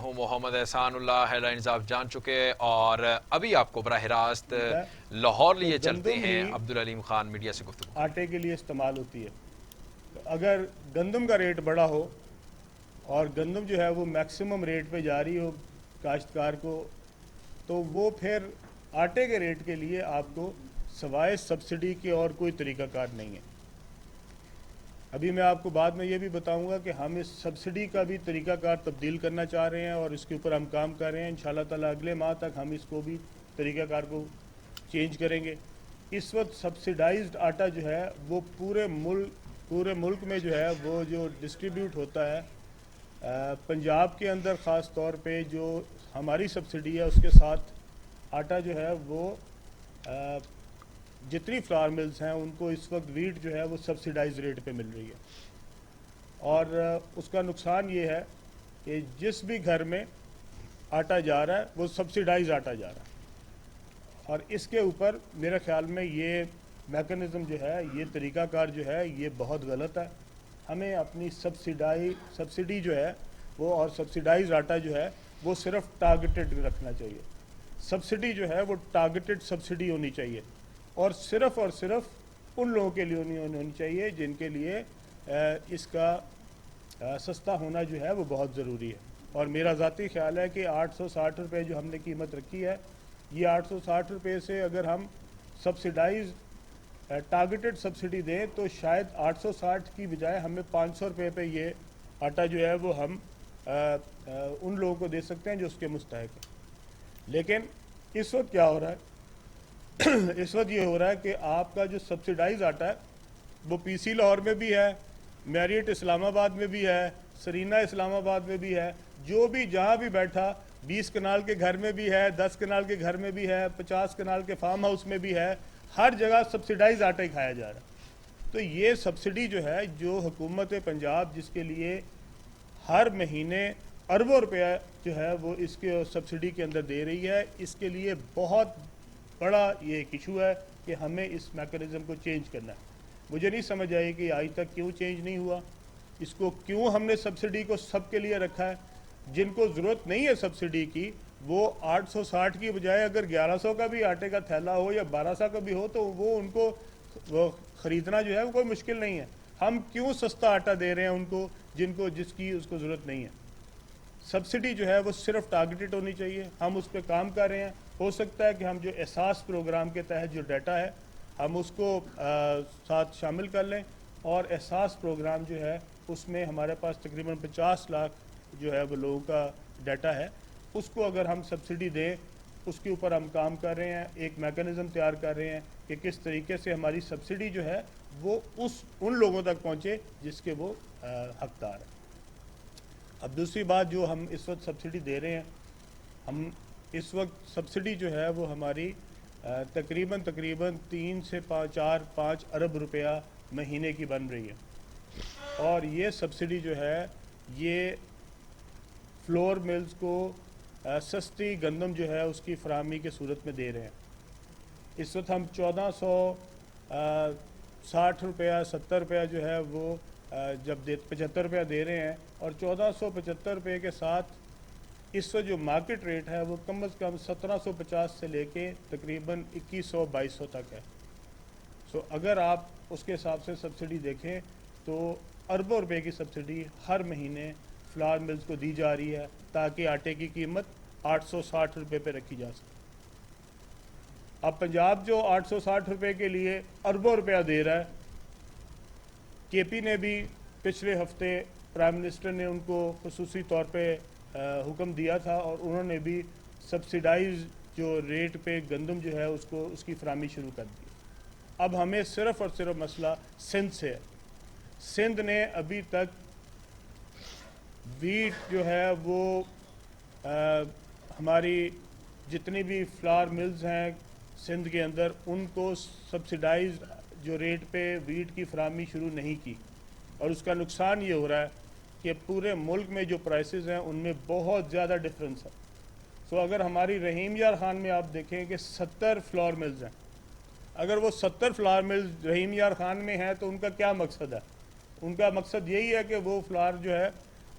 ہوں محمد احسان اللہ. Head lines آپ جان چکے اور ابھی آپ کو براہ راست لاہور لیے چلتے ہیں. عبدالعلیم خان میڈیا سے گفتگو. آٹے کے لیے استعمال ہوتی ہے. تو اگر گندم کا ریٹ بڑا ہو اور گندم جو ہے وہ میکسیمم ریٹ پہ جاری ہو کاشتکار کو, تو وہ پھر آٹے کے ریٹ کے لیے آپ کو سوائے سبسڈی کے اور کوئی طریقہ کار نہیں ہے. ابھی میں آپ کو بعد میں یہ بھی بتاؤں گا کہ ہم اس سبسڈی کا بھی طریقہ کار تبدیل کرنا چاہ رہے ہیں اور اس کے اوپر ہم کام کر رہے ہیں. انشاءاللہ تعالی اگلے ماہ تک ہم اس کو بھی طریقہ کار کو چینج کریں گے. اس وقت سبسڈائزڈ آٹا جو ہے وہ پورے ملک میں جو ہے وہ جو ڈسٹریبیوٹ ہوتا ہے, پنجاب کے اندر خاص طور پہ جو ہماری سبسڈی ہے اس کے ساتھ آٹا جو ہے وہ جتنی فلاور ملز ہیں ان کو اس وقت ویٹ جو ہے وہ سبسڈائز ریٹ پہ مل رہی ہے. اور اس کا نقصان یہ ہے کہ جس بھی گھر میں آٹا جا رہا ہے وہ سبسڈائز آٹا جا رہا ہے, اور اس کے اوپر میرے خیال میں یہ میکنزم جو ہے, یہ طریقہ کار جو ہے یہ بہت غلط ہے. ہمیں اپنی سبسڈی جو ہے وہ اور سبسڈائز آٹا جو ہے وہ صرف ٹارگیٹڈ رکھنا چاہیے. سبسڈی جو ہے وہ ٹارگیٹڈ سبسڈی ہونی چاہیے اور صرف ان لوگوں کے لیے ہونی چاہیے جن کے لیے اس کا سستا ہونا جو ہے وہ بہت ضروری ہے. اور میرا ذاتی خیال ہے کہ 860 روپے جو ہم نے قیمت رکھی ہے, یہ 860 روپے سے اگر ہم سبسڈائز ٹارگیٹڈ سبسڈی دیں تو شاید 860 کی بجائے ہمیں 500 روپے پہ یہ آٹا جو ہے وہ ہم ان لوگوں کو دے سکتے ہیں جو اس کے مستحق ہیں. لیکن اس وقت کیا ہو رہا ہے, اس وقت یہ ہو رہا ہے کہ آپ کا جو سبسڈائز آٹا ہے وہ پی سی لاہور میں بھی ہے, میریٹ اسلام آباد میں بھی ہے, سرینا اسلام آباد میں بھی ہے, جو بھی جہاں بھی بیٹھا 20 کنال کے گھر میں بھی ہے, 10 کنال کے گھر میں بھی ہے, 50 کنال کے فارم ہاؤس میں بھی ہے, ہر جگہ سبسڈائز آٹا ہی کھایا جا رہا ہے. تو یہ سبسڈی جو ہے جو حکومت پنجاب جس کے لیے ہر مہینے اربوں روپیہ جو ہے وہ اس کے سبسڈی کے اندر دے رہی ہے, اس کے لیے بہت بڑا یہ ایک ایشو ہے کہ ہمیں اس میکنزم کو چینج کرنا ہے. مجھے نہیں سمجھ آئی کہ آج تک کیوں چینج نہیں ہوا, اس کو کیوں ہم نے سبسڈی کو سب کے لیے رکھا ہے. جن کو ضرورت نہیں ہے سبسڈی کی وہ 860 کی بجائے اگر 1100 کا بھی آٹے کا تھیلا ہو یا 1200 کا بھی ہو تو وہ ان کو وہ خریدنا جو ہے وہ کوئی مشکل نہیں ہے. ہم کیوں سستا آٹا دے رہے ہیں ان کو جس کی اس کو ضرورت نہیں ہے. سبسڈی جو ہے وہ صرف ٹارگیٹڈ ہونی چاہیے. ہم اس پہ کام کر رہے ہیں. ہو سکتا ہے کہ ہم جو احساس پروگرام کے تحت جو ڈیٹا ہے ہم اس کو ساتھ شامل کر لیں, اور احساس پروگرام جو ہے اس میں ہمارے پاس تقریباً 50 لاکھ جو ہے وہ لوگوں کا ڈیٹا ہے. اس کو اگر ہم سبسڈی دیں, اس کے اوپر ہم کام کر رہے ہیں, ایک میکنزم تیار کر رہے ہیں کہ کس طریقے سے ہماری سبسڈی جو ہے وہ ان لوگوں تک پہنچے جس کے وہ حقدار ہیں. اب دوسری بات جو ہم اس وقت سبسڈی دے رہے ہیں, ہم اس وقت سبسڈی جو ہے وہ ہماری تقریباً 3 سے 5 ارب روپیہ مہینے کی بن رہی ہے. اور یہ سبسڈی جو ہے یہ فلور ملز کو سستی گندم جو ہے اس کی فراہمی کے صورت میں دے رہے ہیں. اس وقت ہم 1460 روپیہ 70 روپیہ جو ہے وہ جب 75 روپیہ دے رہے ہیں, اور 1475 روپے کے ساتھ اس وقت جو مارکیٹ ریٹ ہے وہ کم از کم 1750 سے لے کے تقریباً 2100-2200 تک ہے. سو اگر آپ اس کے حساب سے سبسڈی دیکھیں تو اربوں روپے کی سبسڈی ہر مہینے فلاور ملز کو دی جا رہی ہے تاکہ آٹے کی قیمت 860 روپے پہ رکھی جا سکے. اب پنجاب جو 860 روپے کے لیے اربوں روپیہ دے رہا ہے, کے پی نے بھی پچھلے ہفتے پرائم منسٹر نے ان کو خصوصی طور پہ حکم دیا تھا اور انہوں نے بھی سبسڈائز جو ریٹ پہ گندم جو ہے اس کی فراہمی شروع کر دی. اب ہمیں صرف اور صرف مسئلہ سندھ سے ہے. سندھ نے ابھی تک ویٹ جو ہے وہ ہماری جتنی بھی فلاور ملز ہیں سندھ کے اندر ان کو سبسڈائز جو ریٹ پہ ویٹ کی فراہمی شروع نہیں کی, اور اس کا نقصان یہ ہو رہا ہے کہ پورے ملک میں جو پرائسز ہیں ان میں بہت زیادہ ڈفرنس ہے. سو اگر ہماری رحیم یار خان میں آپ دیکھیں کہ 70 فلاور ملز ہیں, اگر وہ 70 فلاور ملز رحیم یار خان میں ہیں تو ان کا کیا مقصد ہے؟ ان کا مقصد یہی ہے کہ وہ فلاور جو ہے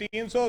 300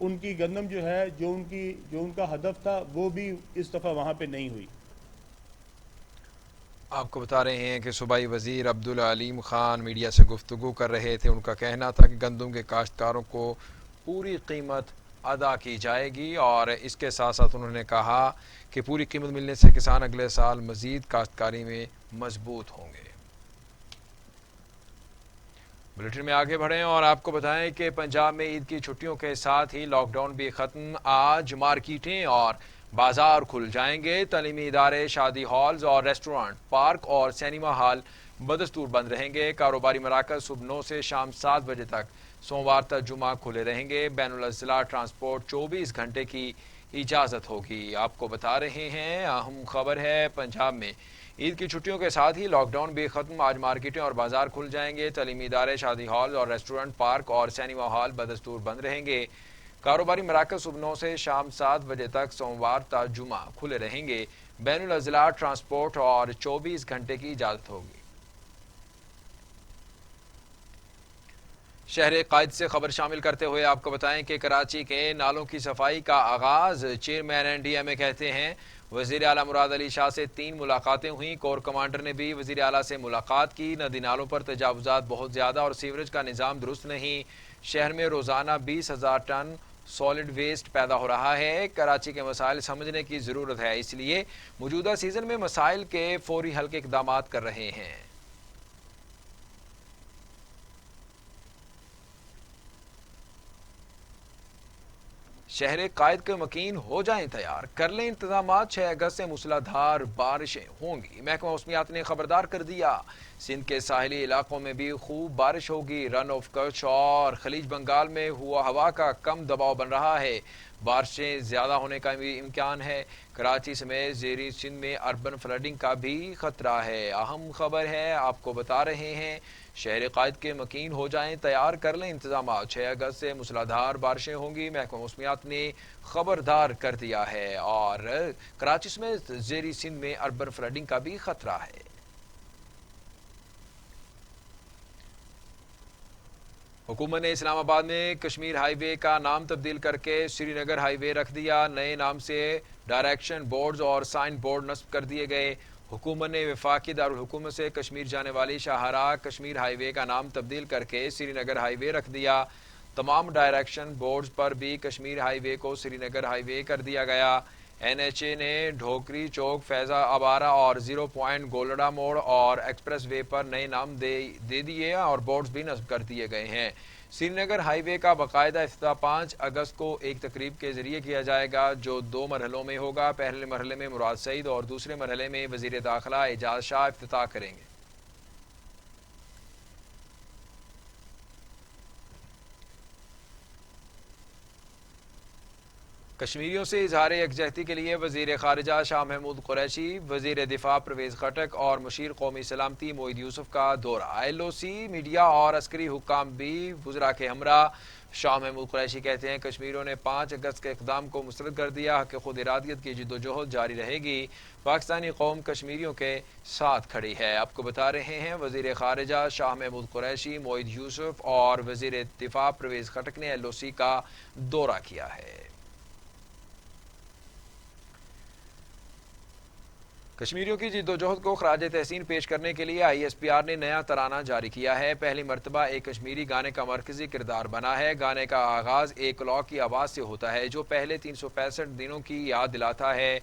ان کی گندم جو ہے جو ان کا ہدف تھا وہ بھی اس دفعہ وہاں پہ نہیں ہوئی۔ آپ کو بتا رہے ہیں کہ صوبائی وزیر عبدالعلیم خان میڈیا سے گفتگو کر رہے تھے۔ ان کا کہنا تھا کہ گندم کے کاشتکاروں کو پوری قیمت ادا کی جائے گی، اور اس کے ساتھ ساتھ انہوں نے کہا کہ پوری قیمت ملنے سے کسان اگلے سال مزید کاشتکاری میں مضبوط ہوں گے۔ بلیٹن میں آگے بڑھیں اور آپ کو بتائیں کہ پنجاب میں عید کی چھٹیوں کے ساتھ ہی لاک ڈاؤن بھی ختم۔ آج مارکیٹیں اور بازار کھل جائیں گے۔ تعلیمی ادارے، شادی ہالز اور ریسٹورانٹ، پارک اور سینما ہال بدستور بند رہیں گے۔ کاروباری مراکز صبح 9 سے شام 7 بجے تک سوموار تا جمعہ کھلے رہیں گے۔ بین الاضلاع ٹرانسپورٹ 24 گھنٹے کی اجازت ہوگی۔ آپ کو بتا رہے ہیں اہم خبر ہے، پنجاب میں عید کی چھٹیوں کے ساتھ ہی لاک ڈاؤن بھی ختم۔ آج مارکیٹیں اور بازار کھل جائیں گے۔ تعلیمی ادارے، شادی ہال اور ریسٹورنٹ، پارک اور سینما ہال بدستور بند رہیں گے۔ کاروباری مراکز صبح 9 سے شام 7 بجے تک سوموار تا جمعہ کھلے رہیں گے۔ بین الاضلاع ٹرانسپورٹ اور 24 گھنٹے کی اجازت ہوگی۔ شہر قائد سے خبر شامل کرتے ہوئے آپ کو بتائیں کہ کراچی کے نالوں کی صفائی کا آغاز۔ چیئرمین NDMA کہتے ہیں وزیر اعلیٰ مراد علی شاہ سے 3 ملاقاتیں ہوئیں۔ کور کمانڈر نے بھی وزیر اعلیٰ سے ملاقات کی۔ ندی نالوں پر تجاوزات بہت زیادہ اور سیوریج کا نظام درست نہیں۔ شہر میں روزانہ 20,000 ٹن سالڈ ویسٹ پیدا ہو رہا ہے۔ کراچی کے مسائل سمجھنے کی ضرورت ہے، اس لیے موجودہ سیزن میں مسائل کے فوری حل کے اقدامات کر رہے ہیں۔ شہر قائد کے مکین ہو جائیں تیار، کر لیں انتظامات۔ 6 اگست سے موسلا دھار بارشیں ہوں گی، محکمہ موسمیات نے خبردار کر دیا۔ سندھ کے ساحلی علاقوں میں بھی خوب بارش ہوگی۔ رن آف کچھ اور خلیج بنگال میں ہوا کا کم دباؤ بن رہا ہے، بارشیں زیادہ ہونے کا بھی امکان ہے۔ کراچی سمیت زیریں سندھ میں اربن فلڈنگ کا بھی خطرہ ہے۔ اہم خبر ہے، آپ کو بتا رہے ہیں شہر قائد کے مکین ہو جائیں تیار، کر لیں انتظامات۔ 6 اگست سے موسلادھار بارشیں ہوں گی، محکمہ موسمیات نے خبردار کر دیا ہے، اور کراچی سمیت زیریں سندھ میں اربن فلڈنگ کا بھی خطرہ ہے۔ حکومت نے اسلام آباد میں کشمیر ہائی وے کا نام تبدیل کر کے سری نگر ہائی وے رکھ دیا۔ نئے نام سے ڈائریکشن بورڈز اور سائن بورڈ نصب کر دیے گئے۔ حکومت نے وفاقی دارالحکومت سے کشمیر جانے والی شاہراہ کشمیر ہائی وے کا نام تبدیل کر کے سری نگر ہائی وے رکھ دیا۔ تمام ڈائریکشن بورڈز پر بھی کشمیر ہائی وے کو سری نگر ہائی وے کر دیا گیا۔ NHA نے ڈھوکری چوک، فیضہ آبارہ اور 0 پوائنٹ گولڈا موڑ اور ایکسپریس وے پر نئے نام دے دیے اور بورڈز بھی نصب کر دیے گئے ہیں۔ سری نگر ہائی وے کا باقاعدہ افتتاح 5 اگست کو ایک تقریب کے ذریعے کیا جائے گا، جو 2 مرحلوں میں ہوگا۔ پہلے مرحلے میں مراد سعید اور دوسرے مرحلے میں وزیر داخلہ اعجاز شاہ افتتاح کریں گے۔ کشمیریوں سے اظہار یکجہتی کے لیے وزیر خارجہ شاہ محمود قریشی، وزیر دفاع پرویز خٹک اور مشیر قومی سلامتی معید یوسف کا دورہ۔ LOC، میڈیا اور عسکری حکام بھی وزراء کے ہمراہ۔ شاہ محمود قریشی کہتے ہیں کشمیریوں نے 5 اگست کے اقدام کو مسترد کر دیا، حق خود ارادیت کی جدوجہد جاری رہے گی، پاکستانی قوم کشمیریوں کے ساتھ کھڑی ہے۔ آپ کو بتا رہے ہیں وزیر خارجہ شاہ محمود قریشی، معید یوسف اور وزیر دفاع پرویز خٹک نے LOC کا دورہ کیا ہے۔ کشمیریوں کی جدوجہد کو خراج تحسین پیش کرنے کے لیے ISPR نے نیا ترانہ جاری کیا ہے۔ پہلی مرتبہ ایک کشمیری گانے کا مرکزی کردار بنا ہے۔ گانے کا آغاز ایک کلاک کی آواز سے ہوتا ہے، جو پہلے 365 دنوں کی یاد دلاتا ہے۔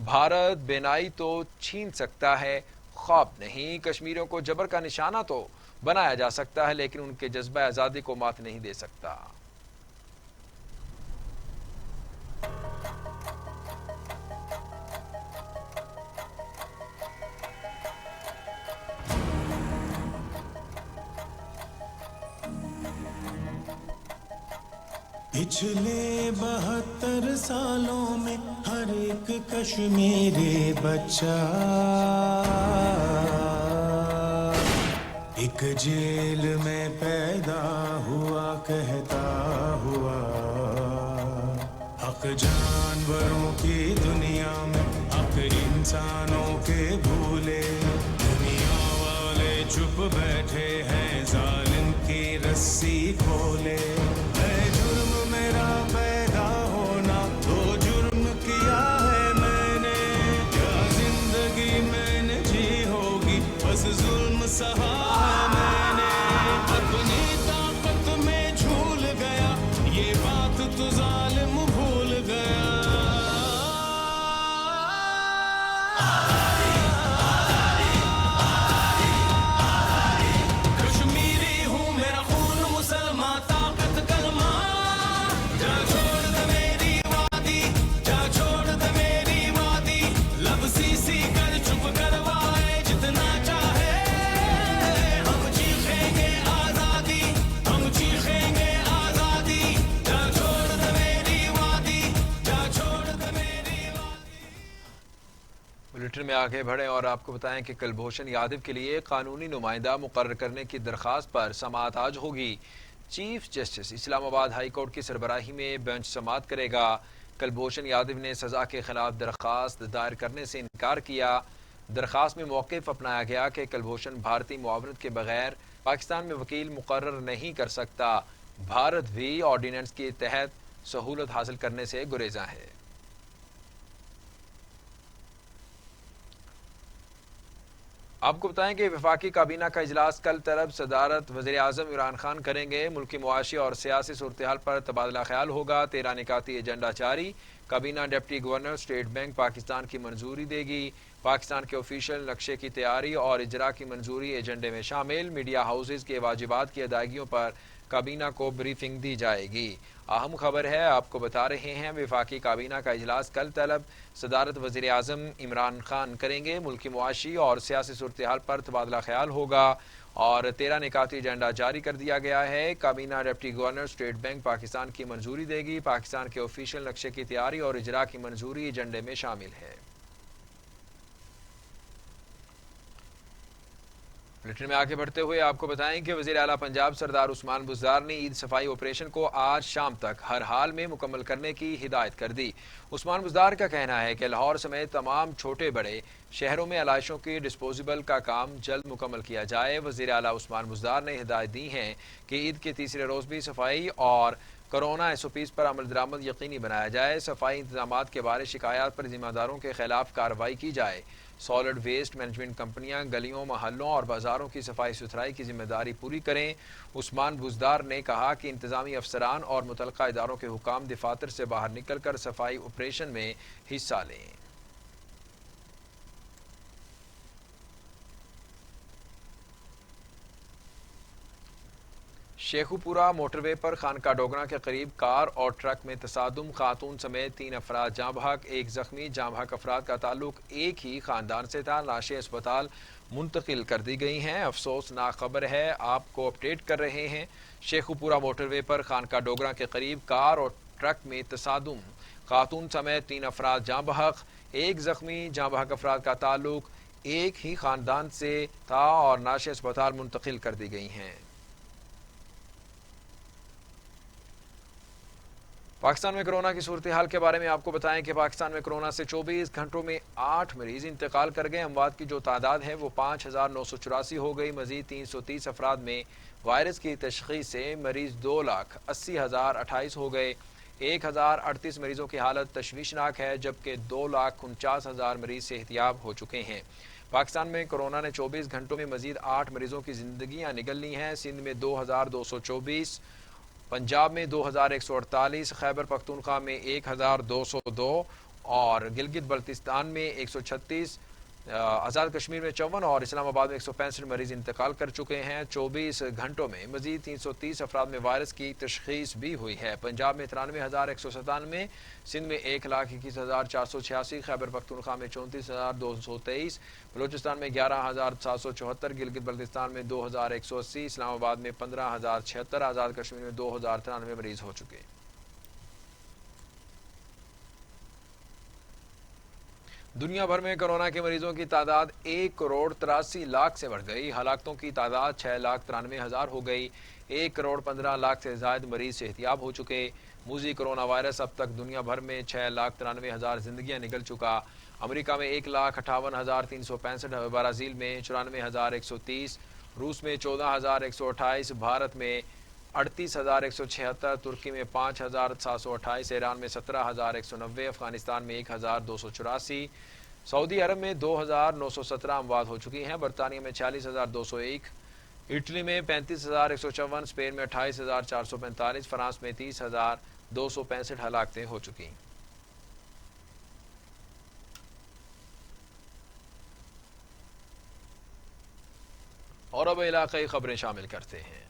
بھارت بینائی تو چھین سکتا ہے، خواب نہیں۔ کشمیریوں کو جبر کا نشانہ تو بنایا جا سکتا ہے، لیکن ان کے جذبہ آزادی کو مات نہیں دے سکتا۔ پچھلے 72 سالوں میں ہر ایک کشمیری بچہ ایک جیل میں پیدا ہوا، کہتا ہوا حق جانوروں کی دنیا میں، حق انسانوں کے بھولے، دنیا والے چپ بیٹھے ہیں، ظالم کی رسی کھولے۔ جرم میرا بلیٹن میں آگے بڑھیں اور آپ کو بتائیں کہ کلبھوشن یادو کے لیے قانونی نمائندہ مقرر کرنے کی درخواست پر سماعت آج ہوگی۔ چیف جسٹس اسلام آباد ہائی کورٹ کی سربراہی میں بینچ سماعت کرے گا۔ کلبھوشن یادو نے سزا کے خلاف درخواست دائر کرنے سے انکار کیا۔ درخواست میں موقف اپنایا گیا کہ کلبھوشن بھارتی معاونت کے بغیر پاکستان میں وکیل مقرر نہیں کر سکتا۔ بھارت بھی آرڈیننس کے تحت سہولت حاصل کرنے سے گریزاں ہے۔ آپ کو بتائیں کہ وفاقی کابینہ کا اجلاس کل طلب صدارت وزیر اعظم عمران خان کریں گے۔ ملکی معاشی اور سیاسی صورتحال پر تبادلہ خیال ہوگا۔ 13 نکاتی ایجنڈا جاری۔ کابینہ deputy governor state bank Pakistan کی منظوری دے گی۔ پاکستان کے آفیشیل نقشے کی تیاری اور اجرا کی منظوری ایجنڈے میں شامل۔ میڈیا ہاؤسز کے واجبات کی ادائیگیوں پر کابینہ کو بریفنگ دی جائے گی۔ اہم خبر ہے، آپ کو بتا رہے ہیں، وفاقی کابینہ کا اجلاس کل طلب صدارت وزیر اعظم عمران خان کریں گے۔ ملکی معاشی اور سیاسی صورتحال پر تبادلہ خیال ہوگا اور 13 نکاتی ایجنڈا جاری کر دیا گیا ہے۔ کابینہ deputy governor state bank Pakistan کی منظوری دے گی۔ پاکستان کے آفیشیل نقشے کی تیاری اور اجرا کی منظوری ایجنڈے میں شامل ہے۔ بلیٹن میں آگے بڑھتے ہوئے آپ کو بتائیں کہ وزیر اعلیٰ پنجاب سردار عثمان بزدار نے عید صفائی آپریشن کو آج شام تک ہر حال میں مکمل کرنے کی ہدایت کر دی۔ عثمان بزدار کا کہنا ہے کہ لاہور سمیت تمام چھوٹے بڑے شہروں میں علائشوں کی ڈسپوزیبل کا کام جلد مکمل کیا جائے۔ وزیر اعلیٰ عثمان بزدار نے ہدایت دی ہیں کہ عید کے تیسرے روز بھی صفائی اور کرونا SOPs پر عمل درآمد یقینی بنایا جائے۔ صفائی انتظامات کے بارے شکایات پر ذمہ داروں کے خلاف کارروائی کی جائے۔ سالڈ ویسٹ مینجمنٹ کمپنیاں گلیوں، محلوں اور بازاروں کی صفائی ستھرائی کی ذمہ داری پوری کریں۔ عثمان بزدار نے کہا کہ انتظامی افسران اور متعلقہ اداروں کے حکام دفاتر سے باہر نکل کر صفائی آپریشن میں حصہ لیں۔ شیخوپورہ موٹر وے پر خانقاہ ڈوگرہ کے قریب کار اور ٹرک میں تصادم، خاتون سمیت 3 افراد جاں بحق، 1 زخمی۔ جاں بحق افراد کا تعلق ایک ہی خاندان سے تھا۔ لاشیں اسپتال منتقل کر دی گئی ہیں۔ افسوسناک خبر ہے، آپ کو اپڈیٹ کر رہے ہیں۔ شیخوپورہ موٹر وے پر خانقاہ ڈوگرہ کے قریب کار اور ٹرک میں تصادم، خاتون سمیت 3 افراد جاں بحق، 1 زخمی۔ جاں بحق افراد کا تعلق ایک ہی خاندان سے تھا اور لاشیں اسپتال منتقل کر دی گئی ہیں۔ پاکستان میں کرونا کی صورتحال کے بارے میں آپ کو بتائیں کہ پاکستان میں کرونا سے 24 گھنٹوں میں 8 مریض انتقال کر گئے۔ اموات کی جو تعداد ہے وہ 5984 ہو گئی۔ مزید 330 افراد میں وائرس کی تشخیص سے مریض 2,80,028 ہو گئے۔ 1038 مریضوں کی حالت تشویشناک ہے، جبکہ 2,49,000 مریض صحتیاب ہو چکے ہیں۔ پاکستان میں کورونا نے 24 گھنٹوں میں مزید 8 مریضوں کی زندگیاں نگل لی ہیں۔ سندھ میں 2,224، پنجاب میں 2,148، خیبر پختونخوا میں 1,202 اور گلگت بلتستان میں 136، آزاد کشمیر میں 54 اور اسلام آباد میں 165 مریض انتقال کر چکے ہیں۔ 24 گھنٹوں میں مزید 330 افراد میں وائرس کی تشخیص بھی ہوئی ہے۔ پنجاب میں 93,197، سندھ میں 1,21,486، خیبر پختونخوا میں 34,223، بلوچستان میں 11,774، گلگت بلتستان میں 2,180، اسلام آباد میں 15,076، آزاد کشمیر میں 2,093 مریض ہو چکے۔ دنیا بھر میں کورونا کے مریضوں کی تعداد 1,83,00,000 سے بڑھ گئی۔ ہلاکتوں کی تعداد 6,93,000 ہو گئی۔ 1,15,00,000 سے زائد مریض صحتیاب ہو چکے۔ موذی کرونا وائرس اب تک دنیا بھر میں 6,93,000 زندگیاں نگل چکا۔ امریکہ میں 1,58,365، برازیل میں 94,130، روس میں 14,128، بھارت میں 38,176، ترکی میں 5,728، ایران میں 17,190، افغانستان میں 1,284، سعودی عرب میں 2,917 اموات ہو چکی ہیں، برطانیہ میں 46,201، اٹلی میں 35,154، اسپین میں 28,445، فرانس میں 30,265 ہلاکتیں ہو چکی۔ اور اب علاقائی خبریں شامل کرتے ہیں۔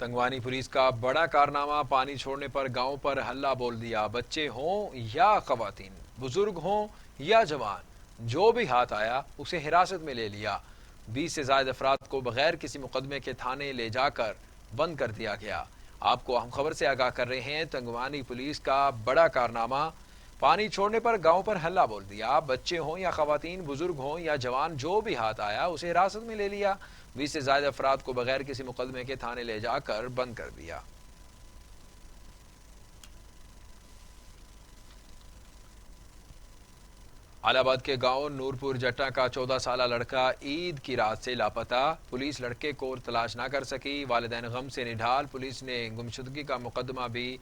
تنگوانی پولیس کا بڑا کارنامہ، پانی چھوڑنے پر گاؤں پر ہلہ بول دیا۔ بچے ہوں یا خواتین، بزرگ ہوں یا جوان، جو بھی ہاتھ آیا اسے حراست میں لے لیا۔ 20 سے زائد افراد کو بغیر کسی مقدمے کے تھانے لے جا کر بند کر دیا گیا۔ آپ کو اہم خبر سے آگاہ کر رہے ہیں، تنگوانی پولیس کا بڑا کارنامہ، پانی چھوڑنے پر گاؤں پر ہلہ بول دیا۔ بچے ہوں یا خواتین، بزرگ ہوں یا جوان، جو بھی ہاتھ آیا اسے حراست میں لے لیا۔ 20 سے زائد افراد کو بغیر کسی مقدمے کے تھانے لے جا کر بند کر دیا۔ الہ آباد کے گاؤں نورپور جٹا کا 14 سالہ لڑکا عید کی رات سے لاپتہ، پولیس لڑکے کو تلاش نہ کر سکی، والدین غم سے نڈھال، پولیس نے گمشدگی کا مقدمہ بھی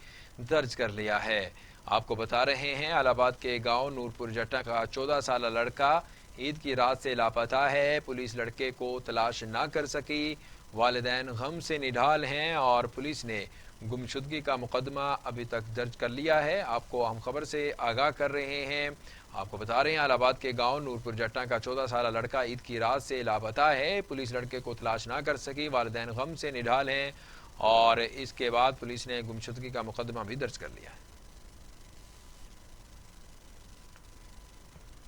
درج کر لیا ہے۔ آپ کو بتا رہے ہیں، الہ آباد کے گاؤں نورپور جٹا کا 14 سالہ لڑکا عید کی رات سے لاپتہ ہے، پولیس لڑکے کو تلاش نہ کر سکی، والدین غم سے نڈھال ہیں اور پولیس نے گمشدگی کا مقدمہ ابھی تک درج کر لیا ہے۔ آپ کو اہم خبر سے آگاہ کر رہے ہیں، آپ کو بتا رہے ہیں، الہ آباد کے گاؤں نورپور جٹا کا 14 سالہ لڑکا عید کی رات سے لاپتہ ہے، پولیس لڑکے کو تلاش نہ کر سکی، والدین غم سے نڈھال ہیں اور اس کے بعد پولیس نے گمشدگی کا مقدمہ بھی درج کر لیا ہے۔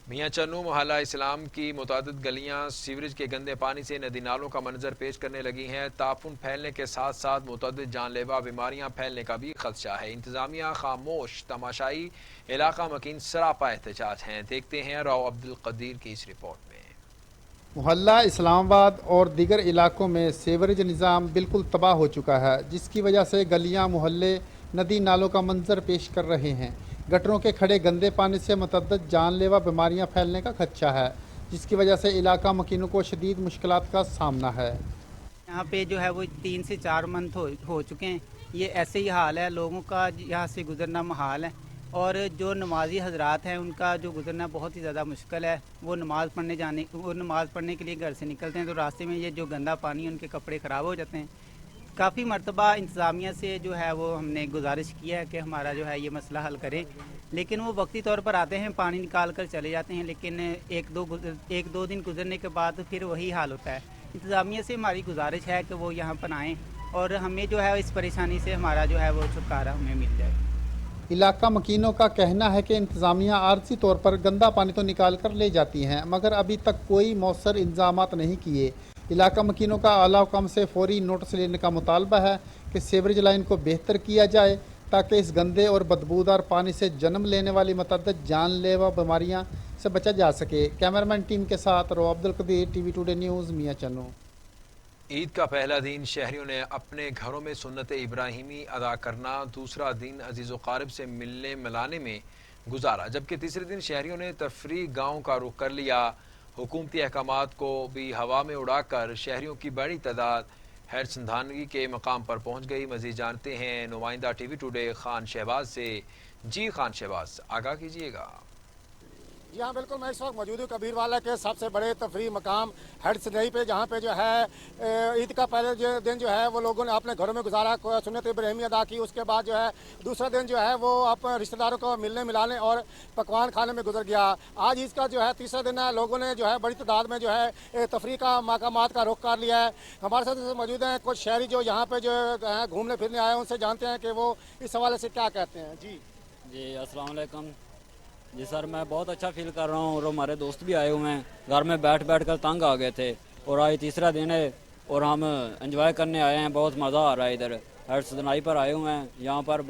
میاں چنو محلہ اسلام کی متعدد گلیاں سیوریج کے گندے پانی سے ندی نالوں کا منظر پیش کرنے لگی ہیں۔ تعفن پھیلنے کے ساتھ ساتھ متعدد جان لیوا بیماریاں پھیلنے کا بھی خدشہ ہے۔ انتظامیہ خاموش، تماشائی، علاقہ مکین سراپا احتجاج ہیں۔ دیکھتے ہیں راؤ عبدالقدیر کی اس رپورٹ میں۔ محلہ اسلام آباد اور دیگر علاقوں میں سیوریج نظام بالکل تباہ ہو چکا ہے، جس کی وجہ سے گلیاں محلے ندی نالوں کا منظر پیش کر رہے ہیں۔ گٹروں کے کھڑے گندے پانی سے متعدد جان لیوا بیماریاں پھیلنے کا خدشہ ہے، جس کی وجہ سے علاقہ مکینوں کو شدید مشکلات کا سامنا ہے۔ یہاں پہ جو ہے وہ 3 سے 4 منتھ ہو چکے ہیں، یہ ایسے ہی حال ہے، لوگوں کا یہاں سے گزرنا محال ہے اور جو نمازی حضرات ہیں ان کا جو گزرنا بہت ہی زیادہ مشکل ہے۔ وہ نماز پڑھنے کے لیے گھر سے نکلتے ہیں تو راستے میں یہ جو گندا پانی ان کے کپڑے خراب ہو جاتے ہیں۔ کافی مرتبہ انتظامیہ سے جو ہے وہ ہم نے گزارش کی ہے کہ ہمارا جو ہے یہ مسئلہ حل کریں، لیکن وہ وقتی طور پر آتے ہیں، پانی نکال کر چلے جاتے ہیں، لیکن ایک دو دن گزرنے کے بعد پھر وہی حال ہوتا ہے۔ انتظامیہ سے ہماری گزارش ہے کہ وہ یہاں پر آئیں اور ہمیں جو ہے اس پریشانی سے ہمارا جو ہے وہ چھٹکارا ہمیں مل جائے۔ علاقہ مکینوں کا کہنا ہے کہ انتظامیہ عارضی طور پر گندا پانی تو نکال کر لے جاتی ہیں، مگر ابھی تک کوئی مؤثر انتظامات نہیں کیے۔ علاقہ مکینوں کا اعلیٰ حکام سے فوری نوٹس لینے کا مطالبہ ہے کہ سیوریج لائن کو بہتر کیا جائے تاکہ اس گندے اور بدبودار پانی سے جنم لینے والی متعدد جان لیوا بیماریاں سے بچا جا سکے۔ کیمرمین ٹیم کے ساتھ رو عبدالقدیر، ٹی وی ٹوڈے نیوز، میاں چنو۔ عید کا پہلا دن شہریوں نے اپنے گھروں میں سنت ابراہیمی ادا کرنا، دوسرا دن عزیز و قارب سے ملنے ملانے میں گزارا، جبکہ تیسرے دن شہریوں نے تفریح گاؤں کا رخ کر لیا۔ حکومتی احکامات کو بھی ہوا میں اڑا کر شہریوں کی بڑی تعداد حیرت اندھانگی کے مقام پر پہنچ گئی۔ مزید جانتے ہیں نمائندہ ٹی وی ٹوڈے خان شہباز سے۔ جی خان شہباز، آگاہ کیجیے گا۔ جی ہاں بالکل، میں اس وقت موجود ہوں کبیر والا کے سب سے بڑے تفریح مقام ہیڈ سنئی پہ، جہاں پہ جو ہے عید کا پہلے دن جو ہے وہ لوگوں نے اپنے گھروں میں گزارا، سنت ابراہیمی ادا کی۔ اس کے بعد جو ہے دوسرا دن جو ہے وہ اپنے رشتہ داروں کو ملنے ملانے اور پکوان کھانے میں گزر گیا۔ آج عید کا جو ہے تیسرا دن ہے، لوگوں نے جو ہے بڑی تعداد میں جو ہے تفریح کا مقامات کا رخ کر لیا ہے۔ ہمارے ساتھ موجود ہیں کچھ شہری جو یہاں پہ جو ہے گھومنے پھرنے آئے ہیں، ان سے جانتے ہیں کہ وہ اس حوالے سے کیا کہتے ہیں۔ جی السلام علیکم۔ جی سر، میں بہت اچھا فیل کر رہا ہوں اور ہمارے دوست بھی آئے ہوئے ہیں، گھر میں بیٹھ کر تنگ آ گئے تھے اور آج تیسرا دن ہے اور ہم انجوائے کرنے آئے ہیں، بہت مزہ آ رہا ہے۔ ادھر ہیڈ سنائی پر آئے ہوئے ہیں، یہاں پر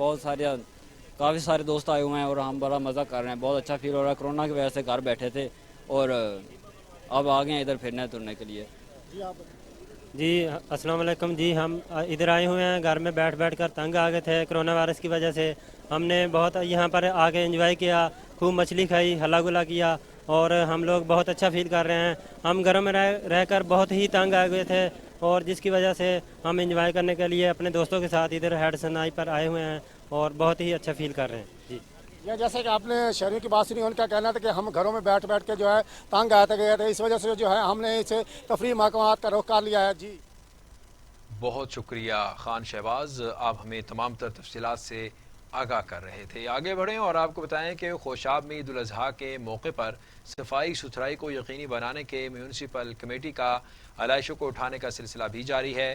کافی سارے دوست آئے ہوئے ہیں اور ہم بڑا مزہ کر رہے ہیں، بہت اچھا فیل ہو رہا ہے۔ کرونا کی وجہ سے گھر بیٹھے تھے اور اب آ گئے ہیں ادھر پھرنے ترنے کے لیے۔ جی السلام علیکم۔ جی ہم ادھر آئے ہوئے ہیں، گھر میں بیٹھ کر تنگ آ گئے تھے کرونا وائرس کی وجہ سے۔ ہم نے بہت یہاں پر آ کے انجوائے کیا، خوب مچھلی کھائی، ہلا گلا کیا اور ہم لوگ بہت اچھا فیل کر رہے ہیں۔ ہم گھروں میں رہ کر بہت ہی تنگ آ گئے تھے اور جس کی وجہ سے ہم انجوائے کرنے کے لیے اپنے دوستوں کے ساتھ ادھر ہیڈ سنائی پر آئے ہوئے ہیں اور بہت ہی اچھا فیل کر رہے ہیں۔ جی جیسے کہ آپ نے شہریوں کی بات سنی، ان کا کہنا تھا کہ ہم گھروں میں بیٹھ کے جو ہے تنگ آتے گئے تھے، اس وجہ سے جو ہے ہم نے اسے تفریح مقامات کا رخ کر لیا ہے۔ جی بہت شکریہ خان شہباز، آپ ہمیں تمام تر تفصیلات سے آگاہ کر رہے تھے۔ آگے بڑھیں اور آپ کو بتائیں کہ خوشاب میں عید الاضحیٰ کے موقع پر صفائی ستھرائی کو یقینی بنانے کے میونسپل کمیٹی کا علائشوں کو اٹھانے کا سلسلہ بھی جاری ہے۔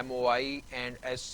MOI&S